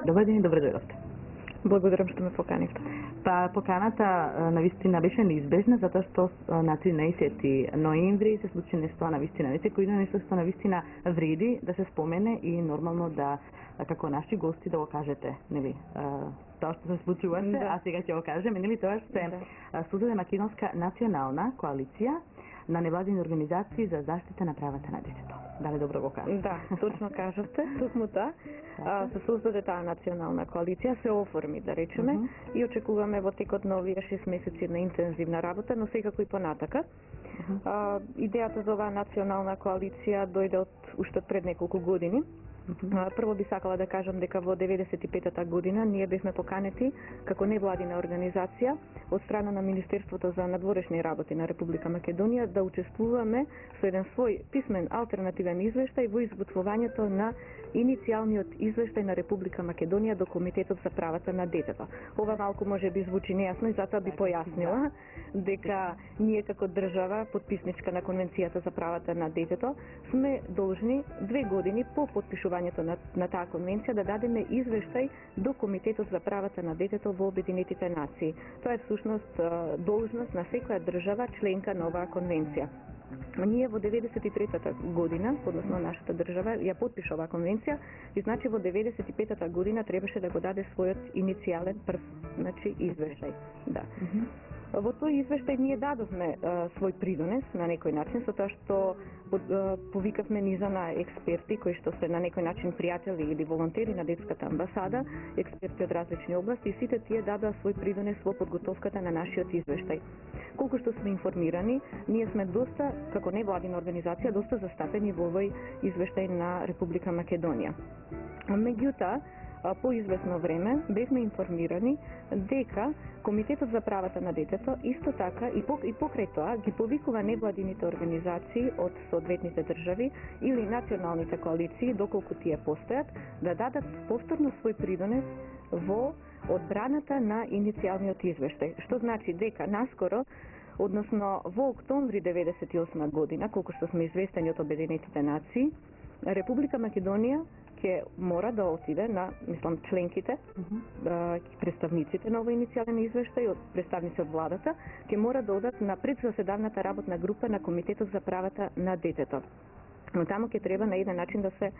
Добар ден и добре дојдовте. Благодарам што ме поканивте. Па поканата навистина беше неизбежна затоа што на 13 ноември се случи нешто навистина несекојно, нешто што навистина вреди да се спомене и нормално да како наши гости да го кажете, нели? Тоа што се случуваше, а сега ќе го кажеме, нели? Тоа што се создаде Македонска национална коалиција на невладини организации за заштита на правата на детето. Дали добро го кажа? Да, точно кажавте, токму тоа. Се создаде таа национална коалиција, се оформи, да речеме, и очекуваме во текот на овие 6 месеци на интензивна работа, но секако и понатака. Идејата за оваа национална коалиција дојде уште пред неколку години. Прво би сакала да кажам дека во 95-та година ние бевме поканети како невладина организација од страна на Министерството за надворешни работи на Република Македонија да учествуваме со еден свој писмен алтернативен извештај во изготвувањето на иницијалниот извештај на Република Македонија до Комитетот за правата на детето. Ова малку може би звучи нејасно и затоа би појаснила дека ние како држава потписничка на Конвенцијата за правата на детето сме должни 2 години по потпишувањето на таа конвенција да дадеме извештај до Комитетот за правата на детето во Обединетите нации. Тоа е всушност должност на секоја држава членка на оваа конвенција. Ние во 93-та година, односно нашата држава, ја потпиша оваа конвенција и значи во 95-та година требаше да го даде својот иницијален прв, извештај. Да. Во тој извештај ние дадовме свој придонес на некој начин со тоа што повикавме низа на експерти кои што се на некој начин пријатели или волонтери на детската амбасада, експерти од различни области, и сите тие дадоа свој придонес во подготовката на нашиот извештај. Колку што сме информирани, ние сме доста, како невладина организација, доста застапени во овој извештај на Република Македонија. Меѓутоа, по известно време бевме информирани дека Комитетот за правата на детето исто така и покрај тоа ги повикува невладините организации од соодветните држави или националните коалиции, доколку тие постојат, да дадат повторно свој придонес во одбраната на иницијалниот извештај. Што значи дека наскоро, односно во октомври 98 година, колку што сме известени од Обединетите нации, Република Македонија ќе мора да отиде на, мислам, членките, представниците на овој иницијален извештај, од представници од владата, ќе мора да одат на предзаседавната работна група на Комитетот за правата на детето. Но таму ќе треба на еден начин да се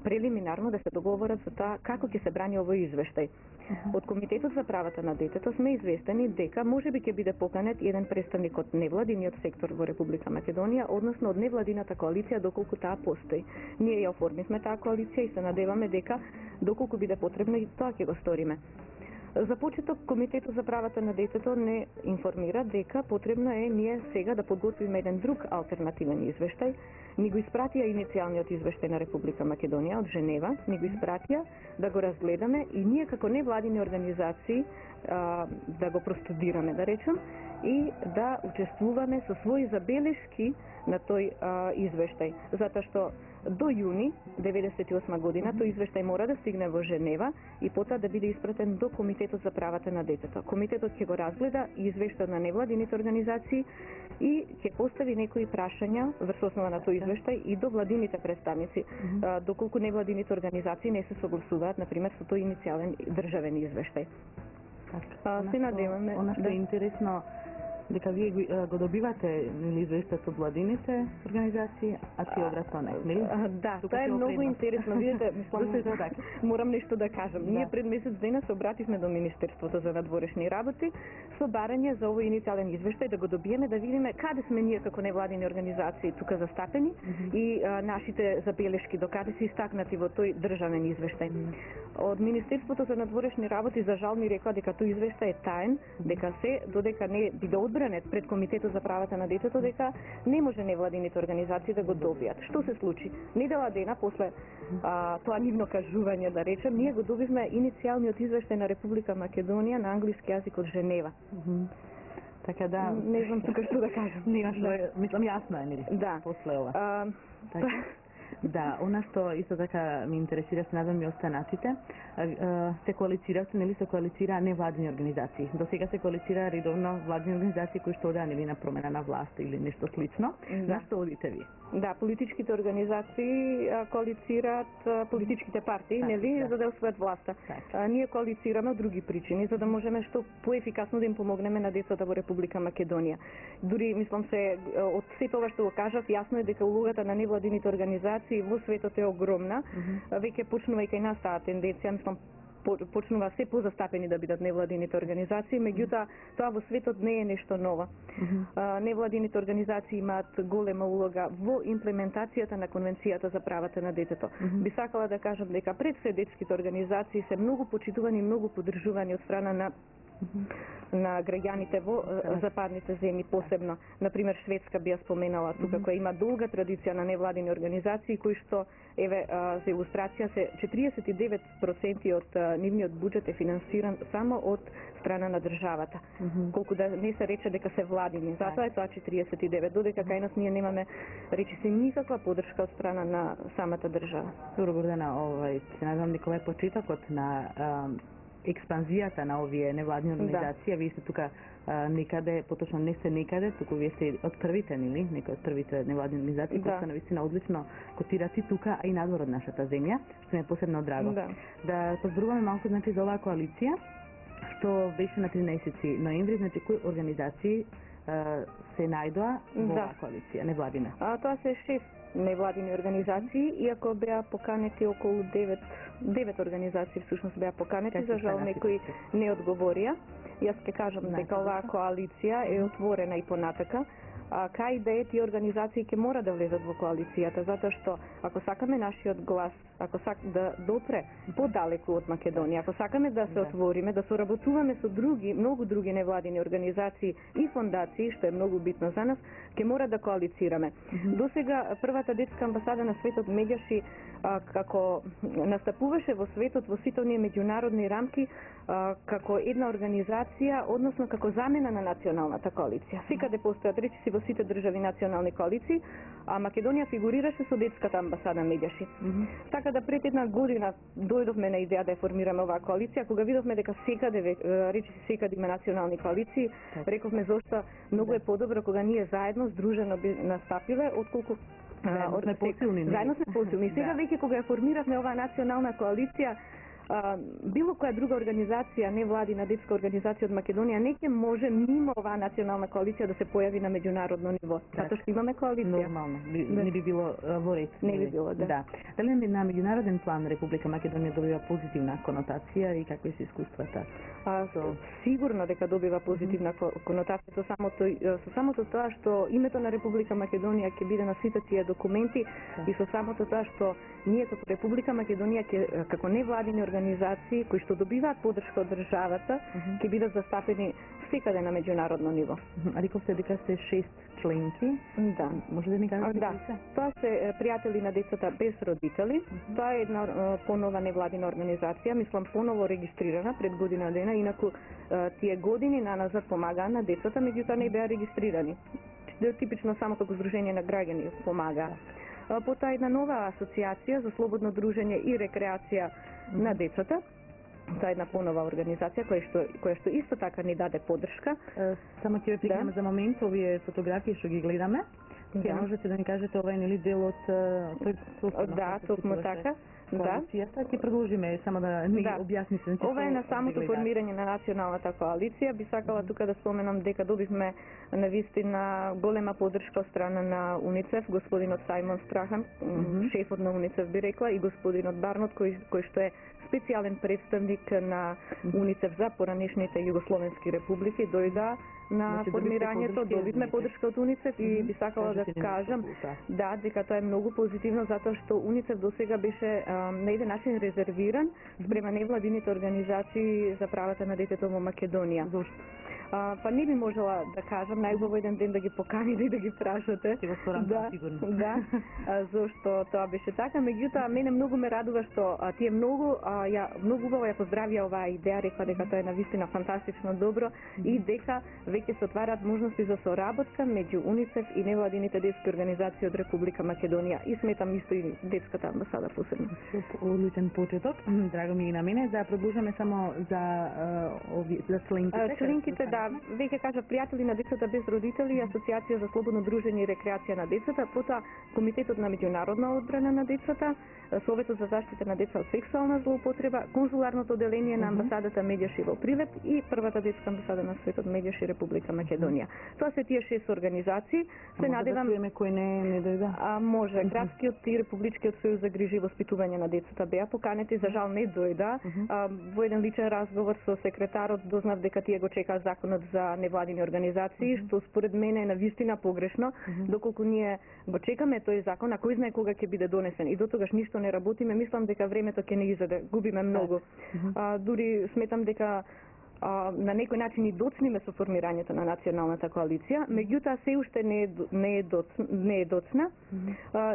прелиминарно да се договорат за тоа како ќе се брани овој извештај. Од Комитетот за правата на детето сме известени дека можеби ќе биде поканет еден представник од невладиниот сектор во Република Македонија, односно од невладината коалиција доколку таа постои. Ние ја оформивме таа коалиција и се надеваме дека доколку биде потребно и тоа ќе го сториме. За почеток, Комитетот за правата на детето не информира дека потребно е ние сега да подготвиме еден друг алтернативен извештај. Ни го испратија иницијалниот извештај на Република Македонија од Женева, ни го испратија да го разгледаме и ние како невладини организации да го простудираме, да речем, и да учествуваме со своји забелешки на тој извештај. Затоа што до јуни 98 година тој извештај мора да стигне во Женева и потоа да биде испратен до Комитетот за правата на детето. Комитетот ќе го разгледа и извештај на невладините организации и ќе постави некои прашања врз основа на тој извештај и до владините представници, доколку невладините организации не се согласуваат, например, со тој иницијален државен извештај. Се надеваме. Она што е интересно, дека вие го добивате извештајот од владините организации, а тие обратно не, нели? Да, тоа е многу интересно. Видите, мислам, морам нешто да кажам. Ние пред месец дена се обративме до Министерството за надворешни работи со барање за овој иницијален извештај да го добиеме, да видиме каде сме ние како невладини организации тука застапени и нашите забелешки докаде се истакнати во тој државен извештај. Од Министерството за надворешни работи за жал ми рекла дека тој извештај е таен, дека се додека не биде одбранет пред Комитетот за правата на детето, дека не може невладините организации да го добијат. Што се случи? Недела дена после тоа нивно кажување, да речем, ние го добивме иницијалниот извештај на Република Македонија на англиски јазик од Женева. Така да, не знам тука што да кажам. Нема што, мислам јасно е, нели? Да. После ова. Да, она што исто така ме интересира, се надам и останатите, се коалицираат, нели се коалицира невладини организации. До сега се коалицира редовно владини организации кои што одеа нели на промена на власт или нешто слично. Да. На што одите ви? Да, политичките организации коалицираат политичките партии, нели, за да освојат власта. Ние коалицираме од други причини, за да можеме што поефикасно да им помогнеме на децата во Република Македонија. Дури мислам се од сето ова што го кажав, јасно е дека улогата на невладините организации во светот е огромна. Веќе почнувајќи нас таа тенденција, мислам почнува се позастапени да бидат невладините организации, меѓутоа тоа во светот не е нешто ново. Невладините организации имаат голема улога во имплементацијата на Конвенцијата за правата на детето. Би сакала да кажам дека пред се детските организации се многу почитувани и многу поддржувани од страна на граѓаните во западните земји посебно. Например, Шведска би ја споменала тука, која има долга традиција на невладини организации, кои што, еве, за илустрација, се 49% од нивниот буџет е финансиран само од страна на државата. Колку да не се рече дека се владини. Затоа е тоа 49, додека кај нас ние немаме, речи се, никаква поддршка од страна на самата држава. Добро, Гордана, се надам дека е почетокот на експанзијата на овие невладни организации, вие сте тука некаде, поточно не сте некаде, туку вие сте од првите, нели, некои од првите невладни организации, кои се навистина одлично котирати тука, а и надвор од нашата земја, што ми е посебно драго. Да позборуваме малку, значи, за оваа коалиција, што беше на 13 ноември, значи, кои организации се најдоа во оваа коалиција, невладина? Тоа се 6 невладини организации, иако беа поканети околу 9 организации всушност беа поканети, за жал некои не одговорија. Јас ќе кажам дека оваа коалиција е отворена и понатака. Кај да е, тие организации ќе мора да влезат во коалицијата, затоа што ако сакаме нашиот глас, ако да допре подалеку од Македонија, ако сакаме да се отвориме, да соработуваме со други, многу други невладини организации и фондации, што е многу битно за нас, ќе мора да коалицираме. Досега првата детска амбасада на светот меѓаше како настапуваше во светот во сите оние меѓународни рамки како една организација, односно како замена на националната коалиција. Секаде постојат, речи си, во сите држави национални коалиции, а Македонија фигурираше со детската амбасада меѓаши. Така да пред една година дојдовме на идеја да ја формираме оваа коалиција, кога видовме дека секаде, речи си, секаде има национални коалиции, рековме зошто многу е подобро кога ние заедно здружено би настапиле, отколку заедно сме посилни. Заедно сме посилни. Сега веќе кога ја формиравме оваа национална коалиција, било која друга организација, невладина детска организација од Македонија, не ќе може мимо оваа национална коалиција да се појави на меѓународно ниво, затоа што имаме коалиција. Нормално, не би било во ред. Не би било, да. Дали на меѓународен план Република Македонија добива позитивна конотација и какви се искуствата? Сигурно дека добива позитивна конотација со самото тоа што името на Република Македонија ќе биде на сите тие документи и со самото тоа што ние како Република Македонија како невладини организации кои што добиваат поддршка од државата ќе бидат застапени секаде на меѓународно ниво. А рековте дека сте 6 членки? Да. Може да ми кажете? Да. Тоа се пријатели на децата без родители. Тоа е една понова невладина организација, мислам поново регистрирана пред година дена, инаку тие години на назад помагаа на децата, меѓутоа не беа регистрирани. Типично само како здружение на граѓани помагаа. Потоа една нова асоциација за слободно дружење и рекреација на децата. Тоа е една понова организација која што исто така ни даде поддршка. Само ќе прикажеме за момент овие фотографии што ги гледаме. Ќе можете да ни кажете ова е нели дел од тој Да, токму така. Коалицијата ќе продолжиме само да ни објасните. Ова е на самото формирање на националната коалиција. Би сакала тука да споменам дека добивме навистина голема поддршка од страна на УНИЦЕФ, господинот Сајмон Страхан, шефот на УНИЦЕФ би рекла, и господинот Барнот кој што е специјален представник на УНИЦЕФ за поранешните југословенски републики, дојда на формирањето, добивме поддршка од УНИЦЕФ и би сакала да кажам дека тоа е многу позитивно затоа што УНИЦЕФ досега беше на еден начин резервиран спрема невладините организации за правата на детето во Македонија. Па не би можела да кажам, најубаво еден ден да ги поканите и да ги прашате. Ќе го сторам, да, сигурно. Да, зашто тоа беше така. Меѓутоа, мене многу ме радува што тие многу убаво ја поздравија оваа идеја, рекла дека тоа е навистина фантастично добро и дека веќе се отвараат можности за соработка меѓу УНИЦЕФ и невладините детски организации од Република Македонија и сметам исто и детската амбасада посебно. Одличен почеток. Драго ми и на мене да продолжиме само за членките. Членките, да, веќе кажа пријатели на децата без родители, Асоциација за слободно дружење и рекреација на децата, потоа Комитетот на меѓународна одбрана на децата, Советот за заштита на деца од сексуална злоупотреба, конзуларното оделение на амбасадата Медјаши во Прилеп и првата детска амбасада на светот Медјаши Република Македонија. Тоа се тие 6 организации. Се надевам да кој не дојде. Може. Градскиот и Републичкиот сојуз за грижи и воспитување на децата беа поканети, за жал не дојда. Во еден личен разговор со секретарот дознав дека тие го чекаа законот за невладини организации, што според мене е навистина погрешно, доколку ние го чекаме тој закон, а кој знае кога ќе биде донесен и дотогаш ништо не работиме, мислам дека времето ќе не изеде, губиме многу. Дури сметам дека на некој начин и доцниме со формирањето на националната коалиција, меѓутоа се уште не е доцна.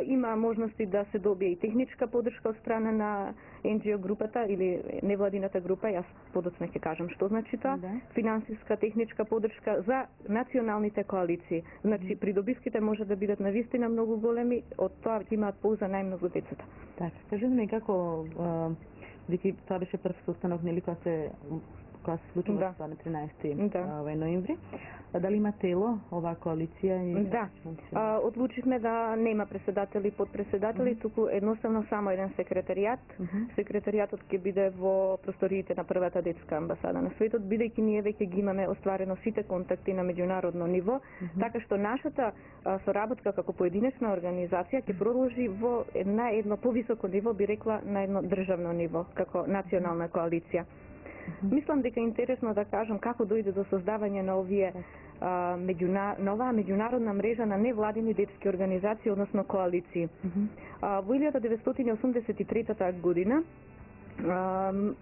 Има можности да се добие и техничка подршка од страна на NGO групата или невладината група, јас подоцна ќе кажам што значи тоа, финансиска, техничка подршка за националните коалиции. Значи придобивките може да бидат навистина многу големи, од тоа ќе имаат полза најмногу децата. Така, кажете ми како дека тоа беше прв состанок, нели, кога се случува на 13 ноември. Дали има тело оваа коалиција? Да. Одлучивме да нема председатели и подпредседатели, туку едноставно само еден секретаријат. Секретаријатот ќе биде во просториите на првата детска амбасада на светот, бидејќи ние веќе ги имаме остварено сите контакти на меѓународно ниво, така што нашата соработка како поединечна организација ќе продолжи на едно повисоко ниво, би рекла на едно државно ниво, како национална коалиција. Мислам дека е интересно да кажам како дојде до создавање на оваа меѓународна мрежа на невладини детски организации, односно коалиции. Во 1983 година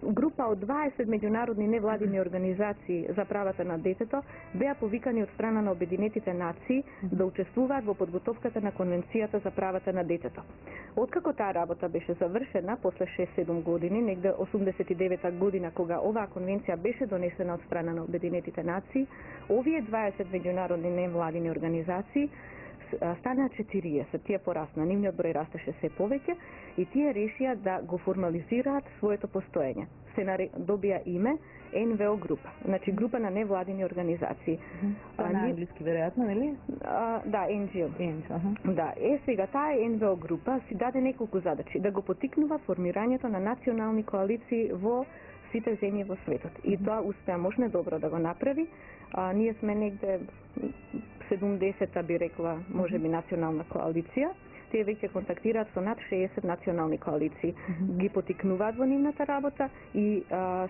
група од 20 меѓународни невладини организации за правата на детето беа повикани од страна на Обединетите нации да учествуваат во подготовката на Конвенцијата за правата на детето. Откако таа работа беше завршена, после 6-7 години, негде 89 година, кога оваа конвенција беше донесена од страна на Обединетите нации, овие 20 меѓународни невладини организации стана 40, тие порасна, нивниот број растеше се повеќе и тие решија да го формализираат своето постоење. Се добија име НВО група, значи група на невладини организации. На англиски веројатно, нели? Да, NGO. Да, сега таа НВО група си даде неколку задачи, да го поттикнува формирањето на национални коалиции во сите земји во светот. И тоа успеа можне добро да го направи. Ние сме негде 70-та, би рекла, може би национална коалиција. Тие веќе контактираат со над 60 национални коалиции. Ги поттикнуваат во нивната работа и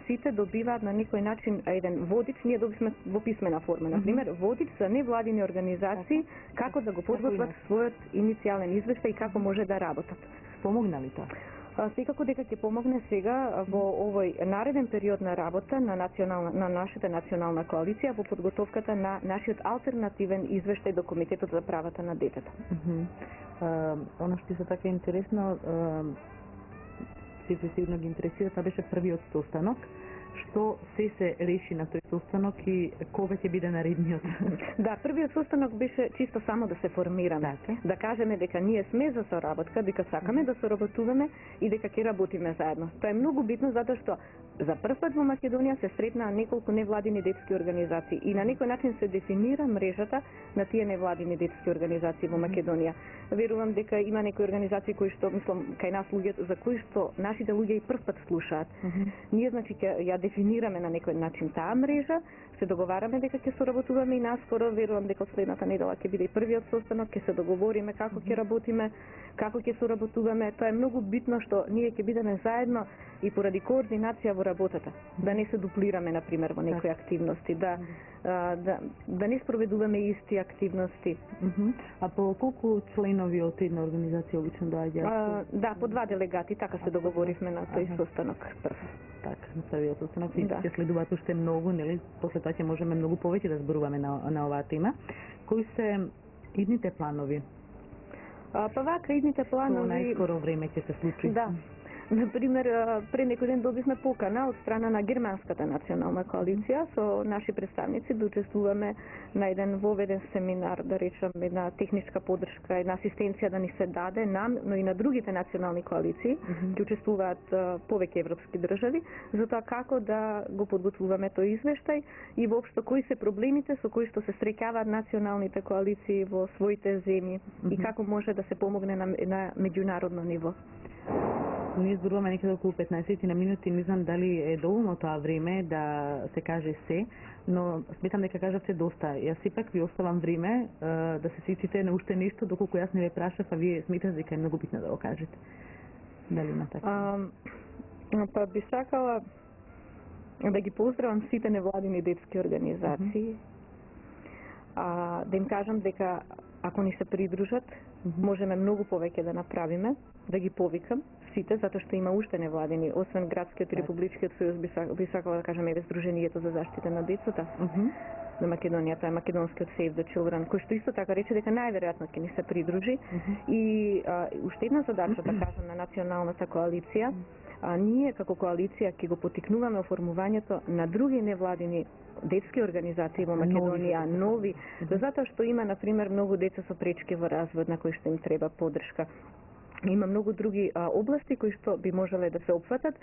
сите добиваат на некој начин еден водич, ние добивме во писмена форма, например, водич за невладини организации, како да го подготват својот иницијален извештај и како може да работат. Помогна ли тоа? Секако дека ќе помогне сега во овој нареден период на работа на нашата национална коалиција во подготовката на нашиот алтернативен извештај до Комитетот за правата на детето. Оно што се така интересно, сите сигурно ги интересира, тоа беше првиот состанок. Што се реши на тој состанок и кога ќе биде наредниот? Да, првиот состанок беше чисто само да се формираме, да кажеме дека ние сме за соработка, дека сакаме да соработуваме и дека ќе работиме заедно. Тоа е многу битно затоа што за прв пат во Македонија се сретнаа неколку невладини детски организации и на некој начин се дефинира мрежата на тие невладини детски организации во Македонија. Верувам дека има некои организации кои што, мислам, кај нас луѓе за кои што нашите луѓе и прв пат слушаат. Ние значи ќе ја дефинираме на некој начин таа мрежа, се договараме дека ќе соработуваме и наскоро, верувам дека следната недела ќе биде и првиот состанок, ќе се договориме како ќе работиме, како ќе соработуваме. Тоа е многу битно што ние ќе бидеме заедно и поради координација во работата, да не се дуплираме на пример во некои активности, да не спроведуваме исти активности. А по колку членови од една организација лично доаѓаат? Да, по 2 делегати, така се договоривме на тој состанок прв. така, на првиот состанок, и Да. ќе следуваат уште многу, нели? После тоа ќе можеме многу повеќе да зборуваме на оваа тема. Кои се идните планови? Па вака идните Во планови најскоро време ќе се случи? Да. Например, пред некој ден добивме покана од страна на Германската национална коалиција со наши представници да учествуваме на еден воведен семинар, да речам, една техничка поддршка, една асистенција да ни се даде нам, но и на другите национални коалиции, ќе учествуваат повеќе европски држави, за тоа како да го подготвуваме тој извештај и воопшто кои се проблемите со кои што се среќаваат националните коалиции во своите земји и како може да се помогне на меѓународно ниво. Ние зборуваме некаде околу 15 на минути, не знам дали е доволно тоа време да се каже се, но сметам дека кажавте доста. Јас сепак ви оставам време да се сетите на уште нешто, доколку јас не ве прашав, а вие сметате дека е многу битно да го кажете. Дали има така? Па би сакала да ги поздравам сите невладини детски организации, да им кажам дека ако ни се придружат, можеме многу повеќе да направиме, да ги повикам сите, затоа што има уште невладини, освен градскиот и републичкиот сојуз, би сакала да кажам еве Сдруженијето за заштита на децата. На Македонија, тоа е македонскиот Save the Children, кој што исто така рече дека најверојатно ќе ни се придружи. И уште една задача, да кажам, на националната коалиција, ние како коалиција ќе го поттикнуваме оформувањето на други невладини детски организации во Македонија, нови, затоа што има, например, многу деца со пречки во развој на кои што им треба поддршка. Има многу други области кои што би можеле да се опфатат.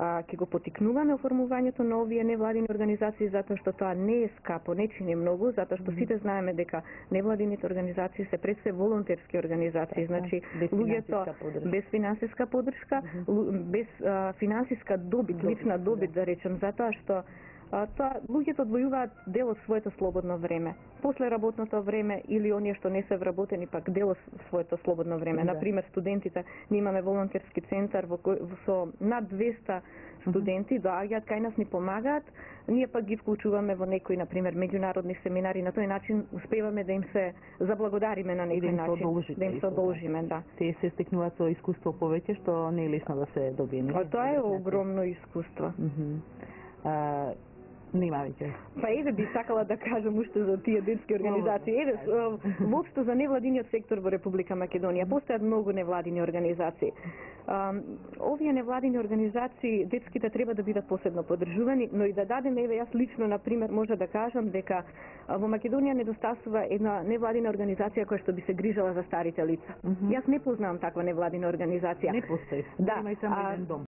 Ќе го поттикнуваме оформувањето на овие невладини организации затоа што тоа не е скапо, не чини многу, затоа што сите знаеме дека невладините организации се пред се волонтерски организации, значи луѓето без финансиска поддршка, без финансиска добит, лична добит да речем, затоа што тоа луѓето одвојуваат дел од своето слободно време. После работното време или оние што не се вработени пак дел од своето слободно време. Например, студентите, ние имаме волонтерски центар во кој со над 200 студенти доаѓаат кај нас, ни помагаат, ние пак ги вклучуваме во некои, например, меѓународни семинари, на тој начин успеваме да им се заблагодариме на некој начин, да им се одолжиме, да. Тие се стекнуваат со искуство повеќе, што не е лесно да се добие. Тоа е огромно искуство. Нема веќе. Па еве би сакала да кажам уште за тие детски организации. Еве, воопшто за невладиниот сектор во Република Македонија постојат многу невладини организации. Овие невладини организации детските треба да бидат посебно поддржувани, но и да дадеме, еве јас лично на пример може да кажам дека во Македонија недостасува една невладина организација која што би се грижала за старите лица. Јас не познавам таква невладина организација. Не постои. Да, има и само еден дом.